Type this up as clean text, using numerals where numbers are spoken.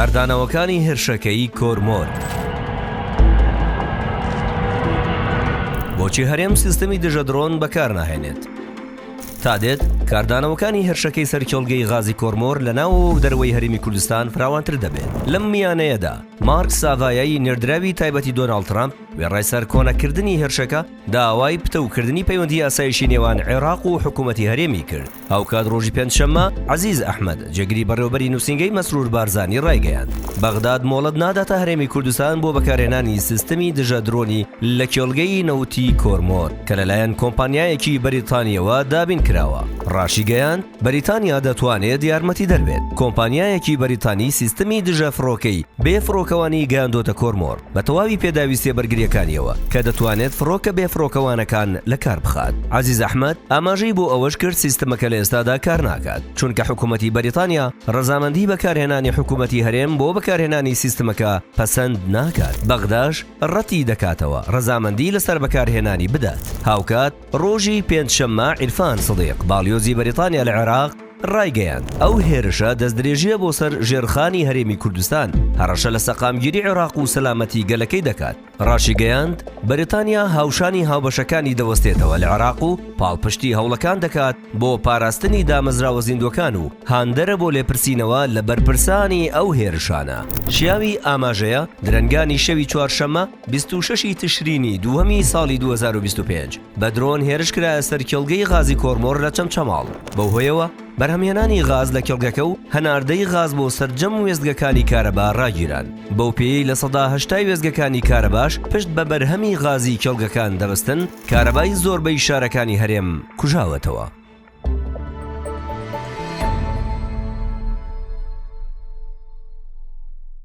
کاردانەوەکانی هێرشەکەی کۆرمۆر. بۆچی هەرێم سیستەمی دژە درۆن بەکار ناهێنێت؟ تا دێت کاردانەوەکانی هێرشەکەی سەرکێڵگەی غازی کۆرمۆر لە ناو و دەروەی هەرێمی کوردستان فراوانتر دەبێت. لەم میانەیەدا مارک ساڤایایی نێردراوی تایبەتی دۆناڵد ترامپ وێڕای سەر کۆنەکردنی هێرشەکە داوای پتەوکردنی پەیوەندی یاسایشی نێوان عێراق و حکوومەتی هەرێمی کرد. هاوکات ڕۆژی پێنجشەممە عەزیز ئەحمەد جێگری بەڕێوەبەری نووسینگەی مەسرور بارزانی ڕایگەیاند بەغداد مۆڵەت ناداتە هەرێمی کوردستان بۆ بەکارهێنانی سیستەمی دژە درۆنی لە کێڵگەی نەوتی کۆرمۆر کە لەلایەن کۆمپانیایەکی بەریتانیەوە دابین کراوە. ڕاشی گەیاند بەریتانیا دەتوانێت یارمەتی دەربێت. کۆمپانیایەکی بەریتانی سیستەمی دژە فڕۆکەی بێ فڕۆکەوانی گەیاندۆتە کۆرمۆر بە تەواوی پێداویستیە بەرگریەکانیەوە کە دەتوانێت فڕۆکە بێ فڕۆکەوانەکان لە کار بخات. عەزیز ئەحمەد ئاماژەی بۆ ئەوەش کرد سیستەمەکە لە ئێستادا کار ناکات چونکە حکوومەتی بەریتانیا ڕەزامەندی بەکارهێنانی حکوومەتی هەرێم بۆ بەکارهێنانی سیستەمەکە پەسەند ناکات. بەغداش ڕەتی دەکاتەوە ڕەزامەندی لەسەر بەکارهێنانی بدات. هاوکات ڕۆژی پێنجشەممە عیرفان سڵیق باڵیۆزی بەریتانیا لە عێراق ڕایگەیاند ئەو هێرشە دەستدرێژیە بۆ سەر ژێرخانی هەرێمی کوردستان هەڕەشە لە سەقامگیری عێراق و سەلامەتی گەلەکەی دەکات. ڕاشی گەیاند بەریتانیا هاوشانی هاوبەشەکانی دەوەستێتەوە لە عێراق و پاڵپشتی هەوڵەکان دەکات بۆ پاراستنی دامەزراوە زیندوەکان و هاندەرە بۆ لێپرسینەوە لە بەرپرسانی ئەو هێرشانە. شیاوی ئاماژەیە درەنگانی شەوی چوارشەممە 26 تشرینی دووهەمی ساڵی 2025 بە درۆن هێرش کرایە سەر کێڵگەی غازی کۆرمۆر لە چەمچەماڵ. بەو هۆیەوە بەرهەمهێنانی غاز لە کێڵگەکە و هەناردەی غاز بۆ سەرجەم وێستگەکانی کارەبا ڕاگیران. بەو پێی لە سەدا هەشتای وێستگەکانی کارەباش پشت بە بەرهەمی غازی کێڵگەکان دەبستن کارەبای زۆربەی شارەکانی هەرێم کوژاوەتەوە.